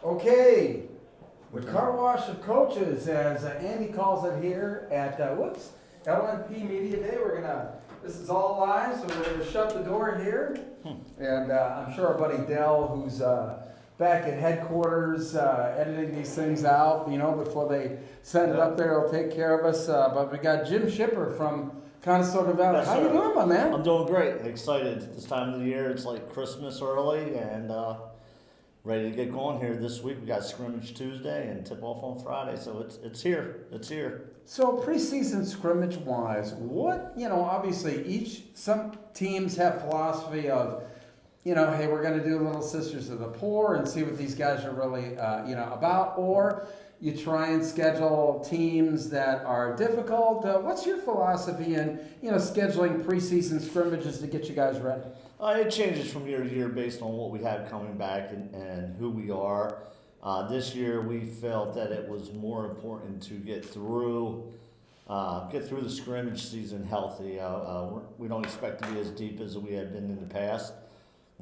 Okay, the car wash of coaches, as Andy calls it here at LNP Media Day. This is all live, so we're gonna shut the door here. And I'm sure our buddy Dell, who's back at headquarters, editing these things out, before they send it up there, he'll take care of us. But we got Jim Shipper from Connoisseur Valley. Yes, How you sir. doing, my man? I'm doing great. Excited. This time of the year, it's like Christmas early, and ready to get going here this week. We got scrimmage Tuesday and tip off on Friday, so it's here. It's here. So preseason scrimmage wise, obviously some teams have philosophy of, hey, we're going to do Little Sisters of the Poor and see what these guys are really, about, or you try and schedule teams that are difficult. What's your philosophy in, scheduling preseason scrimmages to get you guys ready? It changes from year to year based on what we have coming back and who we are. This year, we felt that it was more important to get through the scrimmage season healthy. We don't expect to be as deep as we had been in the past.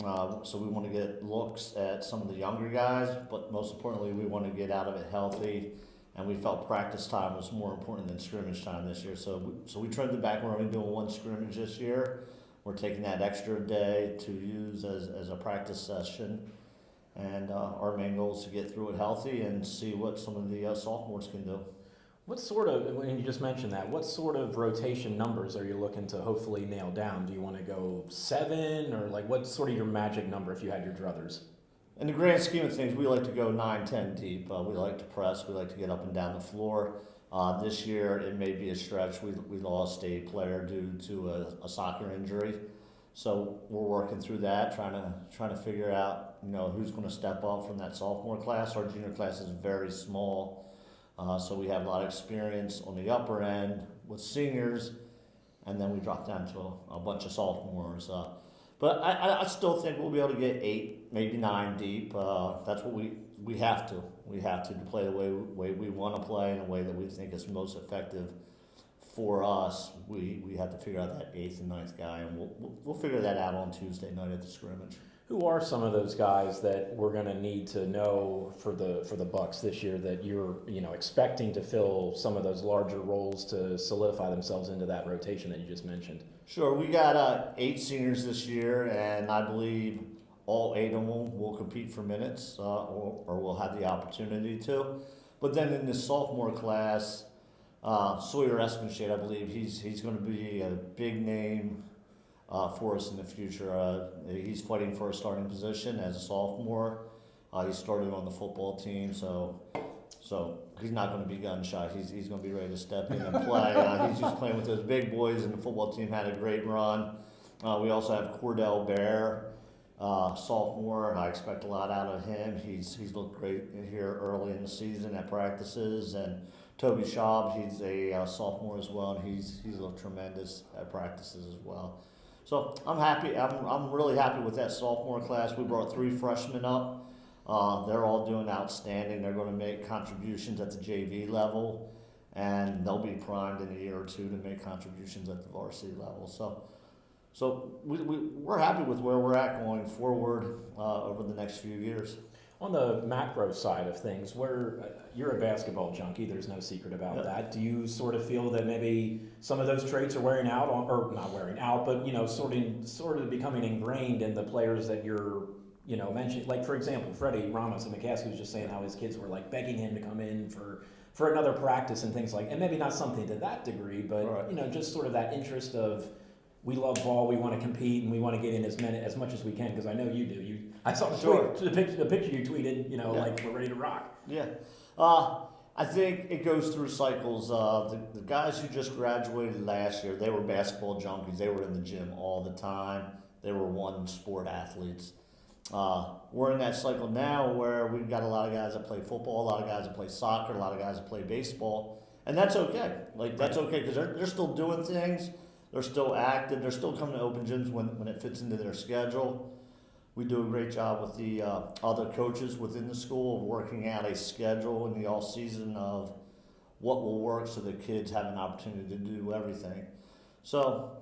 So we want to get looks at some of the younger guys, but most importantly, we want to get out of it healthy. And we felt practice time was more important than scrimmage time this year. So we trimmed it back. We're only doing one scrimmage this year. We're taking that extra day to use as a practice session. And our main goal is to get through it healthy and see what some of the sophomores can do. What sort of, when you just mentioned that, what sort of rotation numbers are you looking to hopefully nail down? Do you want to go 7, or what's sort of your magic number if you had your druthers? In the grand scheme of things, we like to go 9, 10 deep. We like to press. We like to get up and down the floor. This year, it may be a stretch. We lost a player due to a soccer injury. So we're working through that, trying to figure out, who's going to step up from that sophomore class. Our junior class is very small. So we have a lot of experience on the upper end with seniors, and then we drop down to a bunch of sophomores. But I still think we'll be able to get 8, maybe 9 deep. That's what we have to. We have to play the way we want to play in a way that we think is most effective for us. We have to figure out that 8th and 9th guy, and we'll figure that out on Tuesday night at the scrimmage. Who are some of those guys that we're going to need to know for the Bucks this year that you're expecting to fill some of those larger roles to solidify themselves into that rotation that you just mentioned? Sure, we got 8 seniors this year, and I believe all 8 of them will compete for minutes or will have the opportunity to. But then in the sophomore class, Sawyer Espenshade, I believe he's going to be a big name for us in the future. He's fighting for a starting position as a sophomore. He started on the football team, so he's not going to be gun shy. He's going to be ready to step in and play. He's just playing with those big boys, and the football team had a great run. We also have Cordell Bear, sophomore. I expect a lot out of him. He's looked great here early in the season at practices, and Toby Schaub, he's a sophomore as well, and he's looked tremendous at practices as well. So I'm happy. I'm really happy with that sophomore class. We brought 3 freshmen up. They're all doing outstanding. They're going to make contributions at the JV level, and they'll be primed in a year or 2 to make contributions at the varsity level. So we're happy with where we're at going forward over the next few years. On the macro side of things, where you're a basketball junkie, there's no secret about that. Do you sort of feel that maybe some of those traits are wearing out, or not wearing out, but sort of becoming ingrained in the players that you're mentioning? Like, for example, Freddie Ramos and McCaskey was just saying how his kids were begging him to come in for another practice and things and maybe not something to that degree, but right. Just sort of that interest of, we love ball, we want to compete, and we want to get in as much as we can, because I know you do. I saw the picture you tweeted, we're ready to rock. Yeah. I think it goes through cycles. The guys who just graduated last year, they were basketball junkies. They were in the gym all the time. They were one-sport athletes. We're in that cycle now where we've got a lot of guys that play football, a lot of guys that play soccer, a lot of guys that play baseball, and that's okay. That's okay, because they're still doing things. They're still active. They're still coming to open gyms when it fits into their schedule. We do a great job with the other coaches within the school of working out a schedule in the off season of what will work so the kids have an opportunity to do everything. So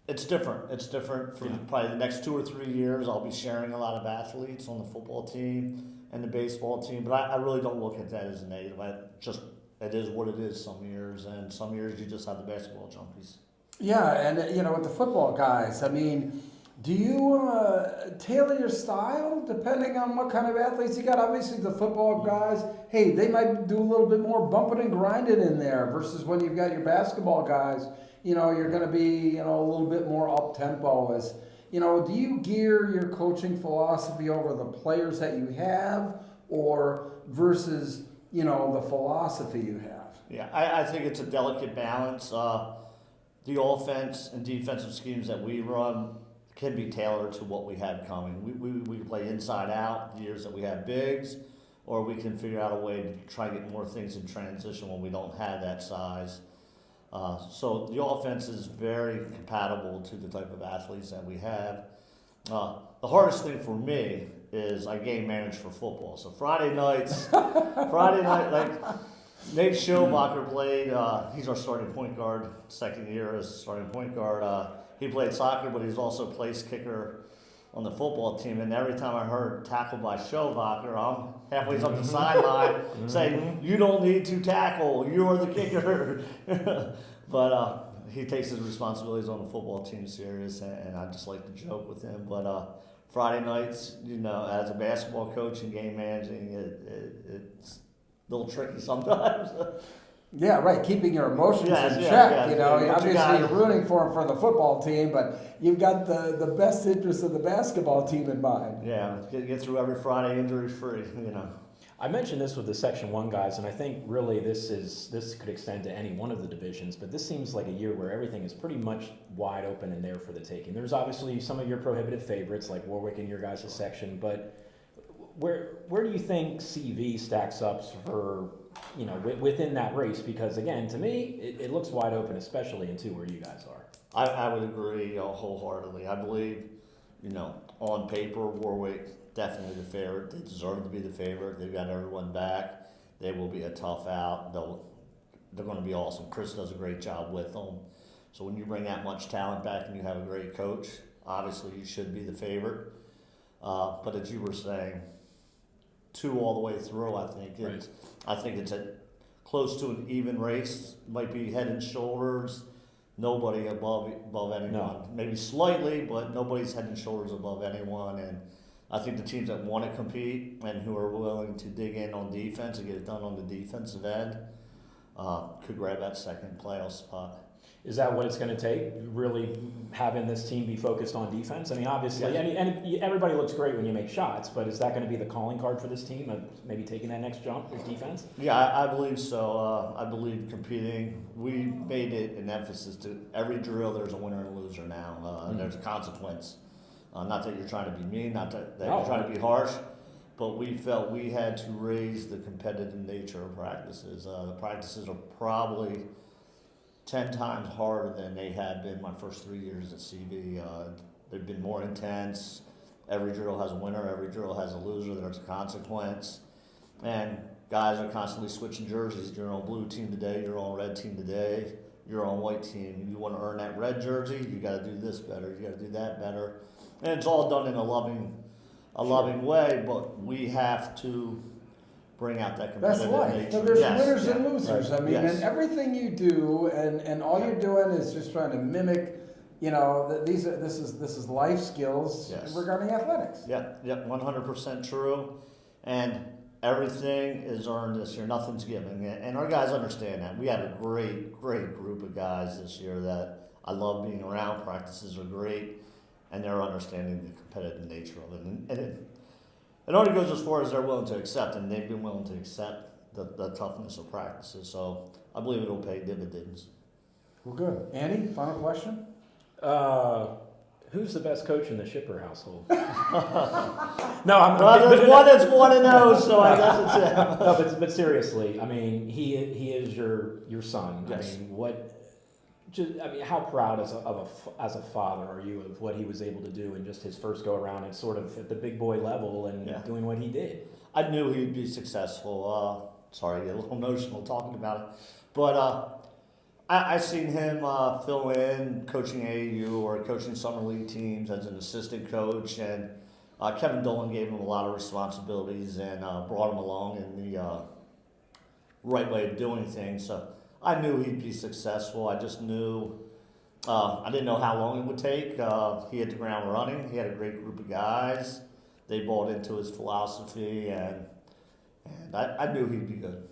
it's different. It's different for probably the next 2 or 3 years. I'll be sharing a lot of athletes on the football team, and the baseball team, but I really don't look at that as a negative. It is what it is some years, and some years you just have the basketball junkies. Yeah, and with the football guys, I mean, do you tailor your style depending on what kind of athletes you got? Obviously, the football guys, hey, they might do a little bit more bumping and grinding in there versus when you've got your basketball guys, you're going to be, a little bit more up-tempo. Do you gear your coaching philosophy over the players that you have or versus, the philosophy you have? Yeah, I think it's a delicate balance. The offense and defensive schemes that we run can be tailored to what we have coming. We can play inside out the years that we have bigs, or we can figure out a way to try to get more things in transition when we don't have that size. So the offense is very compatible to the type of athletes that we have. The hardest thing for me is I game manage for football. So Friday night, like Nate Schobacher played, he's our starting point guard, second year as starting point guard. He played soccer, but he's also place kicker on the football team. And every time I heard tackle by Schobacher, I'm halfway up the sideline saying, "You don't need to tackle, you're the kicker." But he takes his responsibilities on the football team serious, and I just like to joke with him. But Friday nights, as a basketball coach and game managing, it's a little tricky sometimes. Yeah, right. Keeping your emotions in check. Obviously you're rooting for him for the football team, but you've got the best interest of the basketball team in mind. Yeah, get through every Friday injury free. I mentioned this with the Section 1 guys, and I think really this could extend to any one of the divisions, but this seems like a year where everything is pretty much wide open and there for the taking. There's obviously some of your prohibitive favorites like Warwick in your guys' section, but where do you think CV stacks up for, within that race? Because again, to me, it looks wide open, especially in 2 where you guys are. I would agree wholeheartedly. I believe, on paper, Warwick definitely the favorite. They deserve to be the favorite. They've got everyone back. They will be a tough out. They're going to be awesome. Chris does a great job with them. So when you bring that much talent back and you have a great coach, obviously you should be the favorite. But as you were saying, 2 all the way through, I think it's close to an even race. Might be head and shoulders. Nobody above anyone. No. Maybe slightly, but nobody's head and shoulders above anyone. And I think the teams that want to compete and who are willing to dig in on defense and get it done on the defensive end could grab that second playoff spot. Is that what it's going to take, really having this team be focused on defense? I mean, obviously, and everybody looks great when you make shots, but is that going to be the calling card for this team of maybe taking that next jump is defense? Yeah, I believe so. I believe competing. We made it an emphasis to every drill there's a winner and a loser now. There's a consequence. Not that you're trying to be mean, not that you're trying to be harsh, but we felt we had to raise the competitive nature of practices. The practices are probably 10 times harder than they had been my first 3 years at CV. They've been more intense. Every drill has a winner. Every drill has a loser. There's a consequence. And guys are constantly switching jerseys. You're on blue team today. You're on red team today. You're on white team. You want to earn that red jersey, you got to do this better. You got to do that better. And it's all done in a loving way, but we have to bring out that competitive nature. That's life. So there's winners and losers. Right. I mean, and everything you do, and all you're doing is just trying to mimic. This is life skills regarding athletics. Yep, 100% true. And everything is earned this year. Nothing's given, and our guys understand that. We had a great group of guys this year that I love being around. Practices are great, and they're understanding the competitive nature of it. And it only goes as far as they're willing to accept, and they've been willing to accept the toughness of practices. So I believe it'll pay dividends. Well, good. Andy, final question? Who's the best coach in the Shipper household? There's one that's 1-0, so I guess it's him. No, but seriously, I mean, he is your son. Yes. I mean, how proud as a father are you of what he was able to do in just his first go around and sort of at the big boy level and doing what he did? I knew he'd be successful. Sorry, I get a little emotional talking about it, but I seen him fill in coaching AAU or coaching summer league teams as an assistant coach, and Kevin Dolan gave him a lot of responsibilities and brought him along in the right way of doing things. So I knew he'd be successful. I just knew, I didn't know how long it would take. He hit the ground running. He had a great group of guys. They bought into his philosophy, and I knew he'd be good.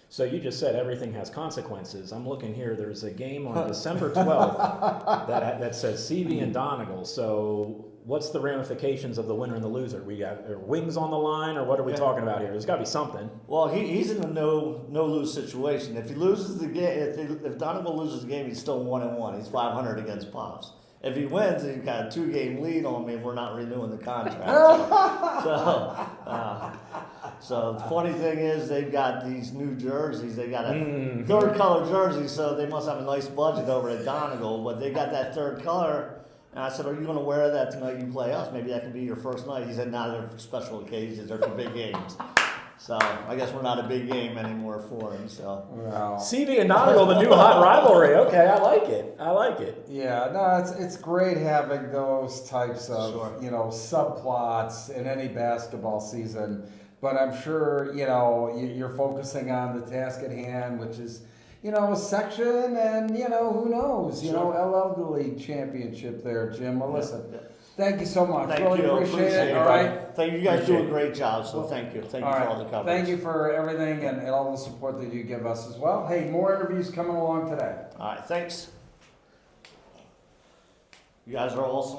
So you just said everything has consequences. I'm looking here. There's a game on December 12th that says CV and Donegal. So what's the ramifications of the winner and the loser? We got wings on the line, or what are we talking about here? There's got to be something. Well, he's in a no lose situation. If he loses the game, if Donegal loses the game, he's still 1-1. He's 500 against Pops. If he wins, he's got a 2-game lead on me, and we're not renewing the contract. So the funny thing is, they've got these new jerseys. They got a third color jersey, so they must have a nice budget over at Donegal. But they got that third color, and I said, "Are you going to wear that tonight you play us? Maybe that could be your first night." He said, "No, they're for special occasions. They're for big games." So I guess we're not a big game anymore for him. So CV and Donegal, the new hot rivalry. Okay, I like it. I like it. Yeah, no, it's great having those types of Sure. Subplots in any basketball season. But I'm sure you're focusing on the task at hand, which is a section, and who knows, Sure. LL League championship there, Jim. Well, listen. Yeah. Thank you so much. Thank really you. appreciate it. All buddy. right. Thank you. You guys do a great job. So thank you. Thank you for all the coverage. Thank you for everything and all the support that you give us as well. Hey, more interviews coming along today. All right. Thanks. You guys are awesome.